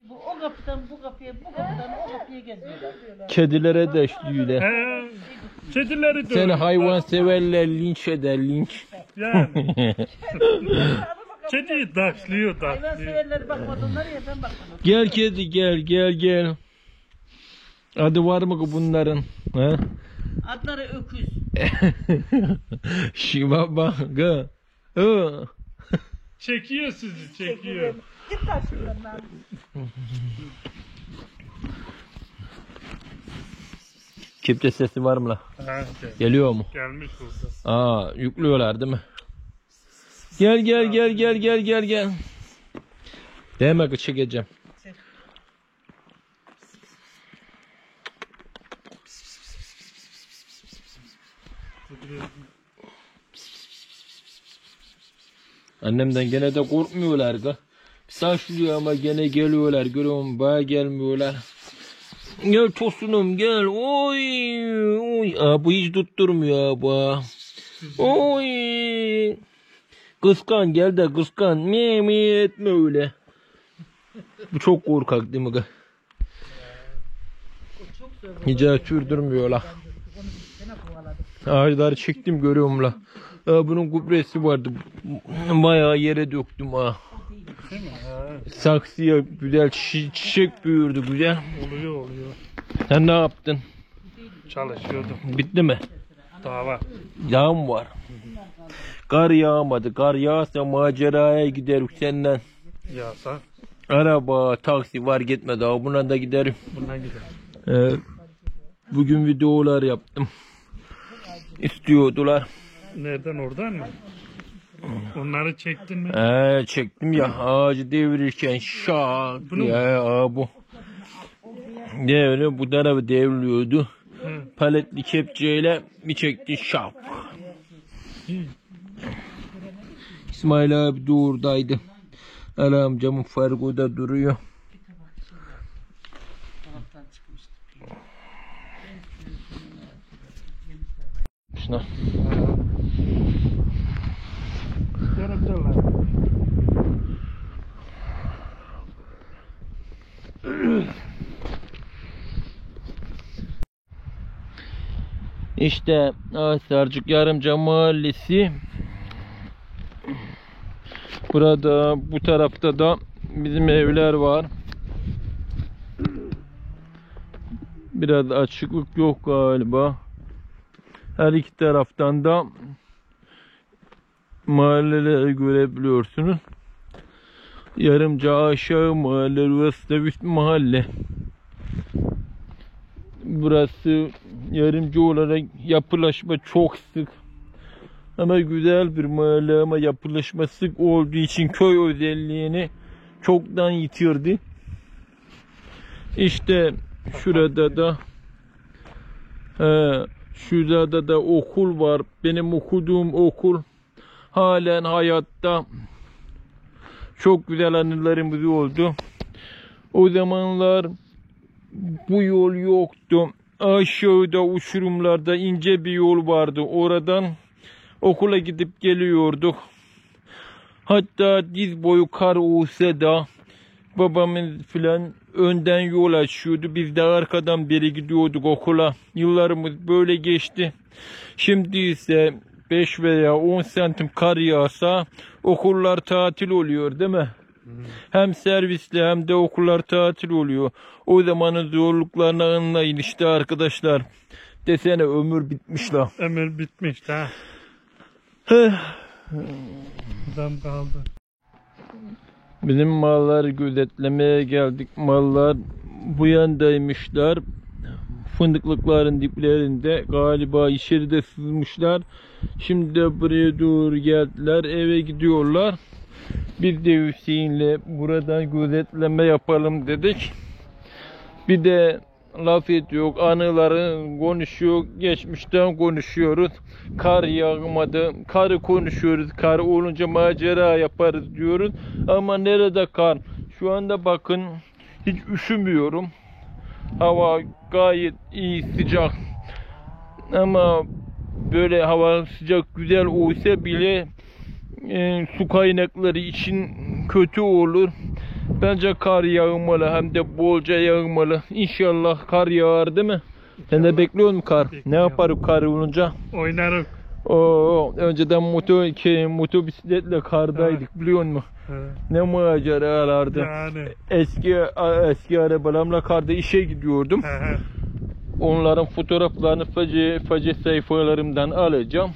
O kapıdan bu kapıya, bu kapıdan o kapıya geziyorlar. Kedilere de işliyorlar. Kedileri de Seni hayvan severler linç eder linç. Yani. Kediyi taşlıyor. Hayvan severleri bakmadılar ya ben bakmadım. Gel kedi gel. Adı var mı ki bunların? He? Adları öküz. Şiva bak. Çekiyor sizi, çekiyor. Git taşlarından. Kepçe sesi var mı la? Ha, Geliyor mu? gelmiş burada. Yüklüyorlar değil mi? Gel. Demek ki çekeceğim. Annemden gene de korkmuyorlar ga. Saçlıyor ama gene geliyorlar. Görüyorum bana gelmiyorlar. Gel tosunum gel. Oy. Bu hiç tutturmuyor bu. Oy. Kıskan gel de kıskan. Mi etme öyle. Bu çok korkak değil mi ga? Hiç sürdürmüyorlar. Ağaçları çektim görüyorum la. Bunun gübresi vardı. Bayağı yere döktüm ha. Saksıya güzel çiçek büyürdü güzel. Oluyor. Sen ne yaptın? Çalışıyordum. Bitti mi? Daha var. Yağım var. Kar yağmadı. Kar yağsa maceraya giderim senden. Yağsa. Araba, taksi var gitme daha. Buna da giderim. Bundan gidelim. Bugün videolar yaptım. İstiyordular. Nereden oradan mı? Onları çektin mi? Çektim ya ağacı devirirken şak Bunu ya bu. Devre bu tarafı devriliyordu. Paletli kepçeyle bir çekti şap. İsmail abi de oradaydı. Ali amcamın farkı da duruyor. Şuna. Görüntüler. İşte Sarcık Yarımca Mahallesi. Burada bu tarafta da bizim evler var. Biraz açıklık yok galiba. Her iki taraftan da mahalleleri görebiliyorsunuz. Yarımca aşağı mahalle, burası da üst mahalle. Burası yarımca olarak yapılaşma çok sık. Ama güzel bir mahalle ama yapılaşma sık olduğu için köy özelliğini çoktan yitirdi. İşte şurada da okul var. Benim okuduğum okul halen hayatta. Çok güzel anılarımız oldu. O zamanlar bu yol yoktu. Aşağıda uçurumlarda ince bir yol vardı. Oradan okula gidip geliyorduk. Hatta diz boyu kar olsa da babamız filan önden yol açıyordu. Biz de arkadan beri gidiyorduk okula. Yıllarımız böyle geçti. Şimdi ise 5 veya 10 santim kar yağsa okullar tatil oluyor değil mi? Hem servisle hem de okullar tatil oluyor. O zamanın zorluklarını anlayın işte arkadaşlar. Desene ömür bitmiş la. Ömür bitmiş ha. Adam kaldı. Bizim malları gözetlemeye geldik. Mallar bu yandaymışlar. Fındıklıkların diplerinde galiba içeride sızmışlar. Şimdi de buraya doğru geldiler. Eve gidiyorlar. Biz de Hüseyin'le buradan gözetleme yapalım dedik. Bir de laf ediyor, anıları konuşuyor, geçmişten konuşuyoruz. Kar yağmadı, karı konuşuyoruz, kar olunca macera yaparız diyoruz. Ama nerede kar? Şu anda bakın hiç üşümüyorum. Hava gayet iyi, sıcak. Ama böyle hava sıcak güzel olsa bile su kaynakları için kötü olur. Bence kar yağmalı, hem de bolca yağmalı. İnşallah kar yağar, değil mi? Sen de bekliyor musun kar? Ne Bekliyorum. yaparız kar olunca? Oynarım. Önceden motobisikletle kardaydık, biliyor musun? Ne maceralardı. Yani. Eski arabalarımla karda işe gidiyordum. Onların fotoğraflarını face sayfalarımdan alacağım.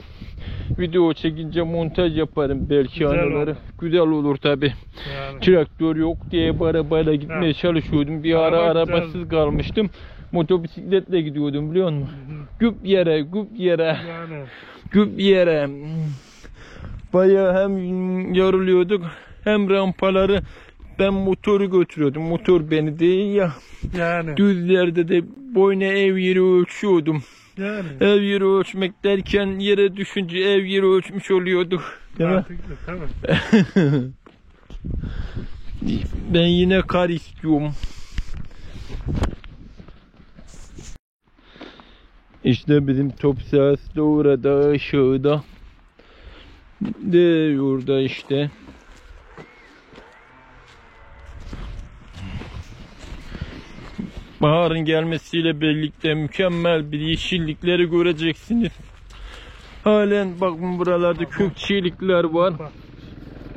Video çekince montaj yaparım belki, Güzel anıları. olur. Güzel olur tabi. Yani. Traktör yok diye arabayla gitmeye çalışıyordum. Bir ara Araba arabasız güzel. kalmıştım. Motobisikletle gidiyordum, biliyor musun? Güp yere, Yani. güp yere. Bayağı hem yoruluyorduk hem rampaları ben motoru götürüyordum. Motor beni değil ya. Yani. Düzlerde de boyuna ev yeri ölçüyordum. Yani. Ev yeri ölçmek derken yere düşünce ev yeri ölçmüş oluyorduk. Değil mi? Mantıklı, tabii. Ben yine kar istiyorum. İşte bizim top sahası da orada aşağıda. De orada işte. Baharın gelmesiyle birlikte mükemmel bir yeşillikleri göreceksiniz. Halen bakın buralarda kökçelikler var.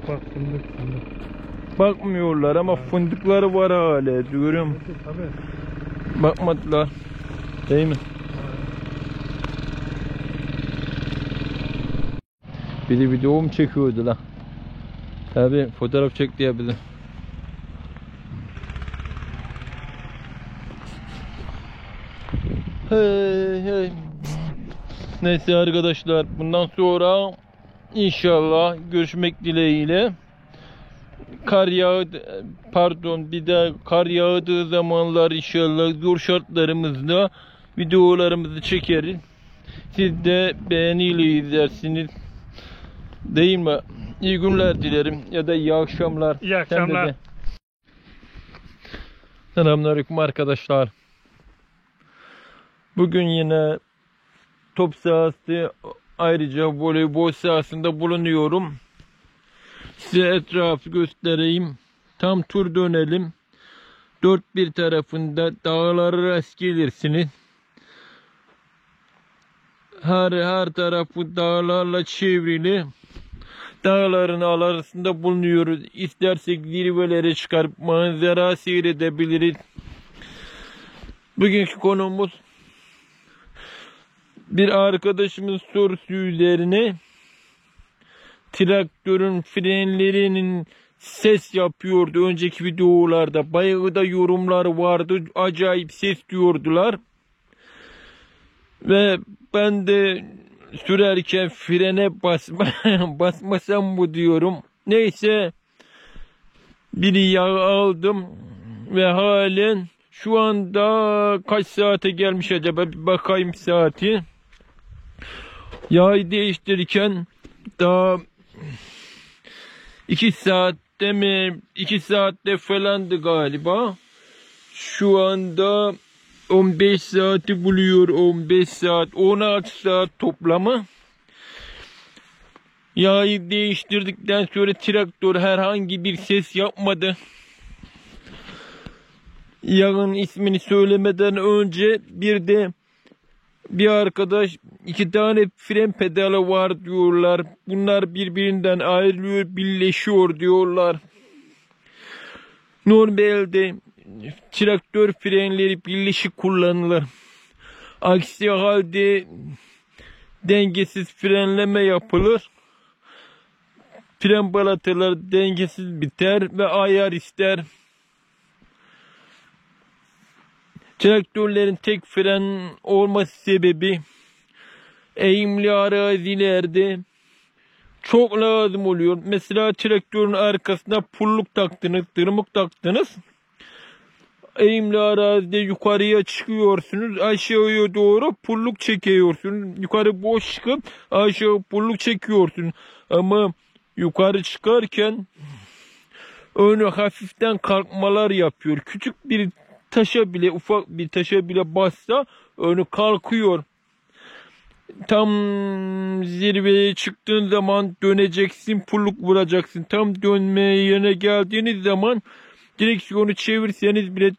Bak fındık. Bakmıyorlar ama fındıkları var hala diyorum. Tabii. Bakmadılar. Değil mi? Biri video mu çekiyordu la? Tabi fotoğraf çek diye bize. Hey. Neyse arkadaşlar, bundan sonra inşallah görüşmek dileğiyle. Bir de kar yağdığı zamanlar inşallah zor şartlarımızda videolarımızı çekeriz. Siz de beğeniyle izlersiniz. Değil mi? İyi günler dilerim ya da iyi akşamlar. İyi akşamlar. Selamünaleyküm arkadaşlar. Bugün yine top sahası, ayrıca voleybol sahasında bulunuyorum. Size etrafı göstereyim. Tam tur dönelim. Dört bir tarafında dağlara rast gelirsiniz. Her tarafı dağlarla çevrili. Dağların arasında bulunuyoruz. İstersek zirvelere çıkarıp manzara seyredebiliriz. Bugünkü konumuz, bir arkadaşımız sorusu üzerine traktörün frenlerinin ses yapıyordu önceki videolarda. Bayağı da yorumlar vardı. Acayip ses diyordular. Ve ben de sürerken frene basmasam mı diyorum. Neyse, bir yağ aldım ve halen şu anda kaç saate gelmiş acaba, bir bakayım saati. Yağı değiştirirken daha 2 saatte mi, 2 saatte falandı galiba. Şu anda 15 saati buluyor, 15 saat, 16 saat toplamı. Yağı değiştirdikten sonra traktör herhangi bir ses yapmadı. Yağın ismini söylemeden önce bir arkadaş 2 tane fren pedalı var diyorlar. Bunlar birbirinden ayrılıyor, birleşiyor diyorlar. Normalde traktör frenleri birleşik kullanılır. Aksi halde dengesiz frenleme yapılır. Fren balataları dengesiz biter ve ayar ister. Traktörlerin tek fren olması sebebi eğimli arazilerde çok lazım oluyor. Mesela traktörün arkasına pulluk taktınız, tırmık taktınız. Eğimli arazide yukarıya çıkıyorsunuz. Aşağıya doğru pulluk çekiyorsunuz. Yukarı boş çıkıp aşağı pulluk çekiyorsunuz. Ama yukarı çıkarken önü hafiften kalkmalar yapıyor. Küçük bir taşa bile, ufak bir taşa bile bassa önü kalkıyor. Tam zirveye çıktığın zaman döneceksin, pulluk vuracaksın. Tam dönmeye yerine geldiğiniz zaman Direksiyonu çevirseniz bile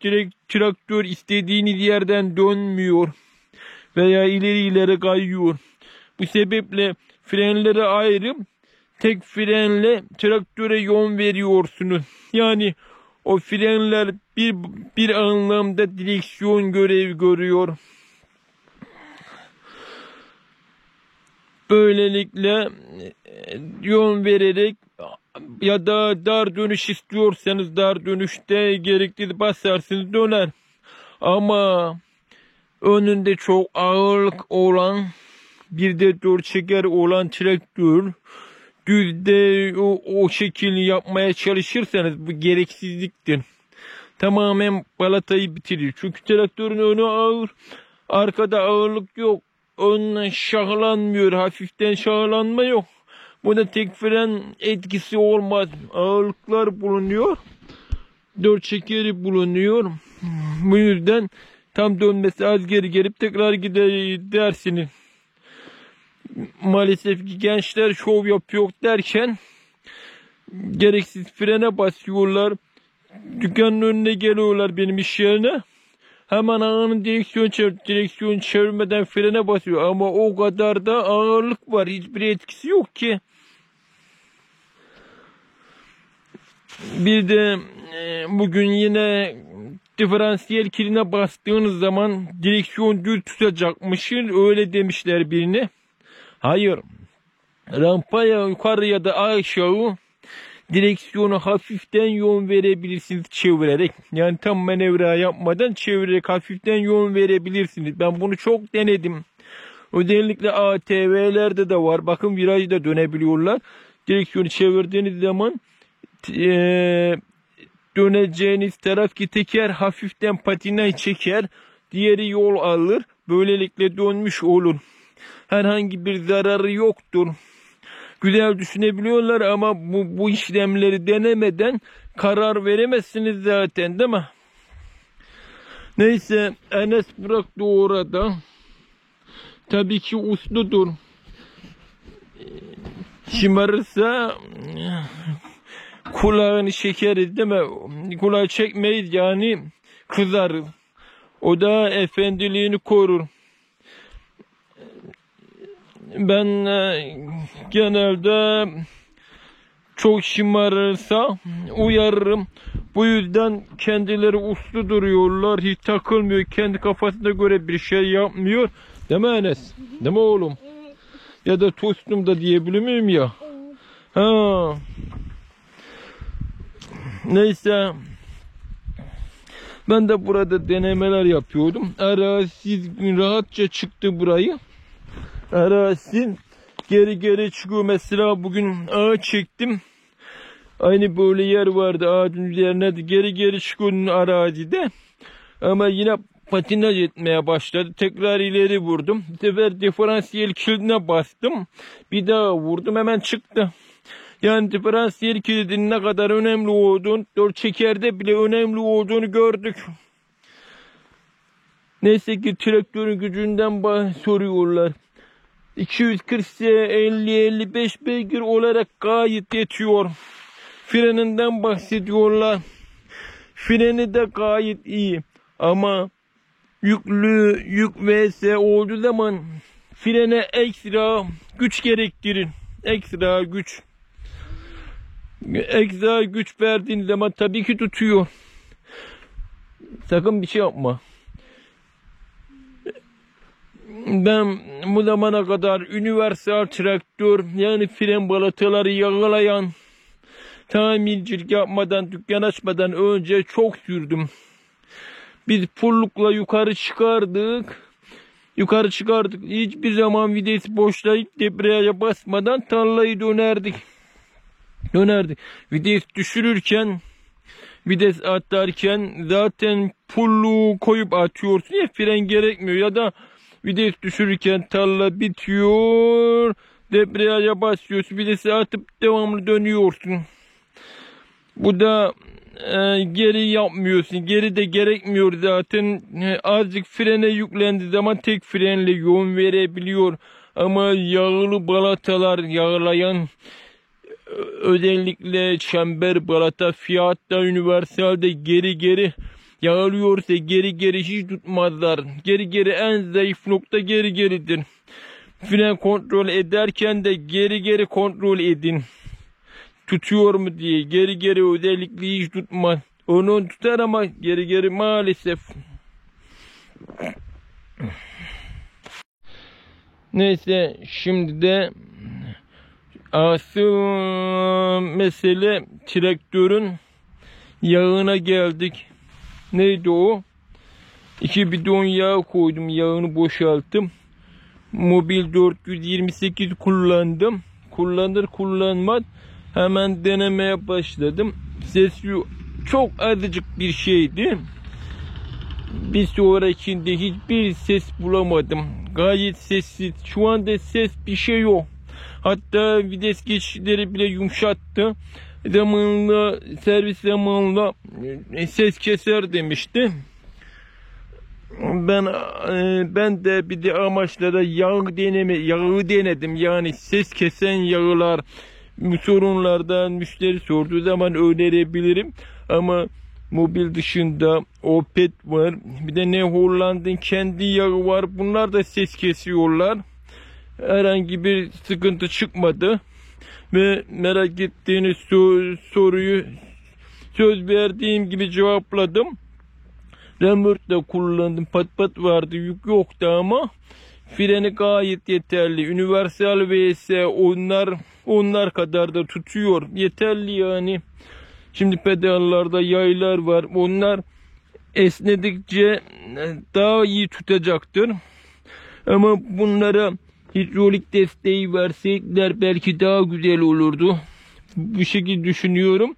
traktör istediğiniz yerden dönmüyor veya ileri kayıyor. Bu sebeple frenleri ayrı, tek frenle traktöre yön veriyorsunuz. Yani o frenler bir anlamda direksiyon görevi görüyor. Böylelikle yön vererek ya da dar dönüş istiyorsanız dar dönüşte gerekli basarsınız, döner. Ama önünde çok ağırlık olan, bir de 4 çeker olan traktör düzde o şekilde yapmaya çalışırsanız bu gereksizliktir. Tamamen balatayı bitirir. Çünkü traktörün önü ağır, arkada ağırlık yok. Ön şahlanmıyor, hafiften şahlanma yok. Buna tek fren etkisi olmaz. Ağırlıklar bulunuyor. 4 çekeri bulunuyor. Bu yüzden tam dönmesi az geri gelip tekrar gidersiniz. Maalesef ki gençler şov yapıyor derken gereksiz frene basıyorlar. Dükkanın önüne geliyorlar benim iş yerine. Hemen ağanın direksiyon çevirmeden frene basıyor. Ama o kadar da ağırlık var. Hiçbir etkisi yok ki. Bir de bugün yine diferansiyel kiline bastığınız zaman direksiyon düz tutacakmış. Öyle demişler birine. Hayır. Rampaya yukarı ya da aşağı direksiyonu hafiften yön verebilirsiniz çevirerek. Yani tam manevra yapmadan çevirerek hafiften yön verebilirsiniz. Ben bunu çok denedim. Özellikle ATV'lerde de var. Bakın virajda dönebiliyorlar. Direksiyonu çevirdiğiniz zaman döneceğiniz taraftaki teker hafiften patinayı çeker. Diğeri yol alır. Böylelikle dönmüş olur. Herhangi bir zararı yoktur. Güzel düşünebiliyorlar ama bu işlemleri denemeden karar veremezsiniz zaten, değil mi? Neyse, Enes bıraktı orada. Tabii ki usludur. Şımarırsa kulağını çekeriz, değil mi? Kulağı çekmeyiz, yani kızarır. O da efendiliğini korur. Ben genelde çok şımarırsa uyarırım. Bu yüzden kendileri uslu duruyorlar. Hiç takılmıyor. Kendi kafasına göre bir şey yapmıyor. Değil mi Enes? Değil mi oğlum? Ya da tostum da diyebilir miyim ya? Ha. Neyse. Ben de burada denemeler yapıyordum. Arazi rahatça çıktı burayı. Arazi geri çıkıyor. Mesela bugün ağaç çektim. Aynı böyle yer vardı ağacın üzerine de geri çıkıyor arazide. Ama yine patinaj etmeye başladı. Tekrar ileri vurdum. Bu sefer diferansiyel kilidine bastım. Bir daha vurdum, hemen çıktı. Yani diferansiyel kilidin ne kadar önemli olduğunu, 4 çekerde bile önemli olduğunu gördük. Neyse ki traktörün gücünden soruyorlar. 240 50-55 beygir olarak gayet yetiyor. Freninden bahsediyorlar. Freni de gayet iyi. Ama yük vs olduğu zaman frene ekstra güç gerektirir. Ekstra güç verdiğin zaman tabii ki tutuyor. Sakın bir şey yapma. Ben bu zamana kadar universal traktör, yani fren balataları yağlayan, tamircilik yapmadan, dükkan açmadan önce çok sürdüm. Biz pullukla yukarı çıkardık. Hiçbir zaman vites boşlayıp debriyaja basmadan tarlayı dönerdik. Vites düşürürken, vites atarken zaten pulluğu koyup atıyorsun ya, fren gerekmiyor. Ya da vites düşürürken tarla bitiyor, debriyaja basıyorsun, vitesi atıp devamlı dönüyorsun. Bu da geri yapmıyorsun. Geri de gerekmiyor zaten. Azıcık frene yüklendiği zaman tek frenle yön verebiliyor. Ama yağlı balatalar yağlayan özellikle Çember, Balata, Fiat'ta, Universal'de geri yağılıyorsa geri hiç tutmazlar. Geri en zayıf nokta geridir. Fren kontrol ederken de geri kontrol edin. Tutuyor mu diye. Geri özellikle hiç tutmaz. Onu tutar ama geri maalesef. Neyse, şimdi de asıl mesele traktörün yağına geldik. Neydi o? 2 bidon yağ koydum. Yağını boşalttım. Mobil 428 kullandım. Kullanır kullanmaz hemen denemeye başladım. Ses çok azıcık bir şeydi. Bir sonrakinde hiçbir ses bulamadım. Gayet sessiz. Şu anda ses bir şey yok. Hatta vites geçişleri bile yumuşattı. Zamanla, servis zamanla ses keser demişti. Ben de bir de amaçla da yağı denedim. Yani ses kesen yağlar sorunlardan müşteri sorduğu zaman önerebilirim. Ama mobil dışında Opet var. Bir de ne Holland'ın kendi yağı var. Bunlar da ses kesiyorlar. Herhangi bir sıkıntı çıkmadı. Ve merak ettiğiniz soruyu söz verdiğim gibi cevapladım. Remork da kullandım. Pat vardı. Yük yoktu ama freni gayet yeterli. Universal vs onlar kadar da tutuyor. Yeterli yani. Şimdi pedallarda yaylar var. Onlar esnedikçe daha iyi tutacaktır. Ama bunlara hidrolik desteği verseydiler belki daha güzel olurdu. Bu şekilde düşünüyorum.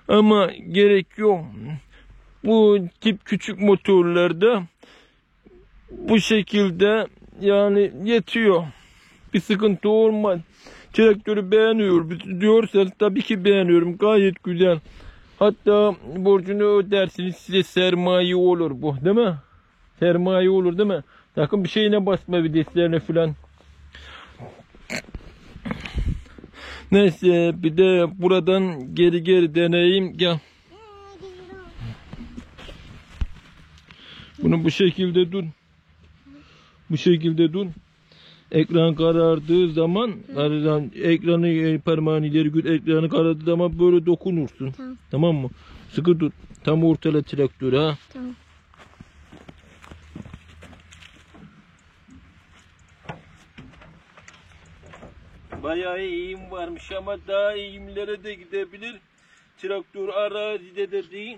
Ama gerek yok. Bu tip küçük motorlarda bu şekilde yani yetiyor. Bir sıkıntı olmaz. Traktörü beğeniyor diyorsanız tabii ki beğeniyorum. Gayet güzel. Hatta borcunu ödersiniz, size sermaye olur bu, değil mi? Sermaye olur değil mi? Sakın bir şeyine basma, viteslerine falan. Neyse, bir de buradan geri deneyeyim. Gel. Bunu bu şekilde dur. Bu şekilde dur. Ekran karardığı zaman ekranı parmağını ileri gül, ekranı karardığı zaman böyle dokunursun. Tamam. Tamam mı? Sıkı tut. Tam ortala traktörü ha. Tamam. Bayağı eğim varmış ama daha eğimlere de gidebilir. Traktör arazide de değil.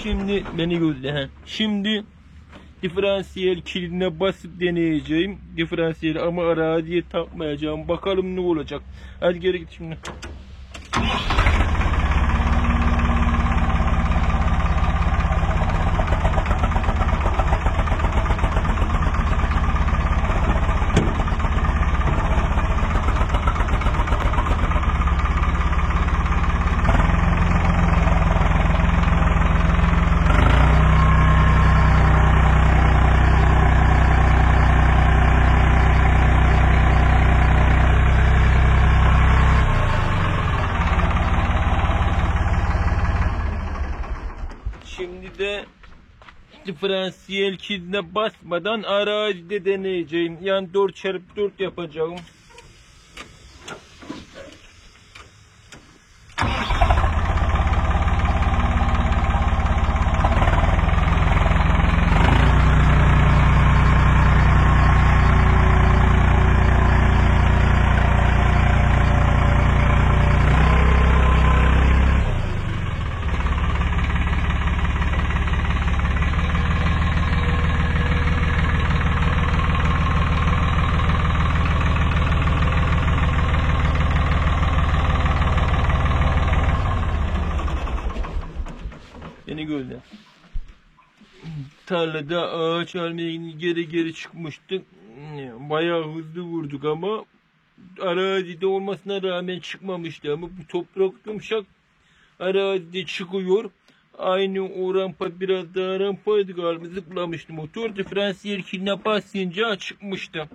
Şimdi beni gözle. Şimdi diferansiyel kilidine basıp deneyeceğim. Diferansiyeli ama araziye takmayacağım. Bakalım ne olacak. Hadi geri git şimdi. diferansiyel kilidine basmadan arazide deneyeceğim. Yani 4x4 yapacağım. Beni gördü. Tarlada ağaç almaya geri çıkmıştık. Bayağı hızlı vurduk ama arazide olmasına rağmen çıkmamıştı ama bu toprak yumuşak, arazide çıkıyor. Aynı o rampa biraz daha rampaydı galiba, zıplamıştı. Motor diferansiyel kiline basınca çıkmıştı.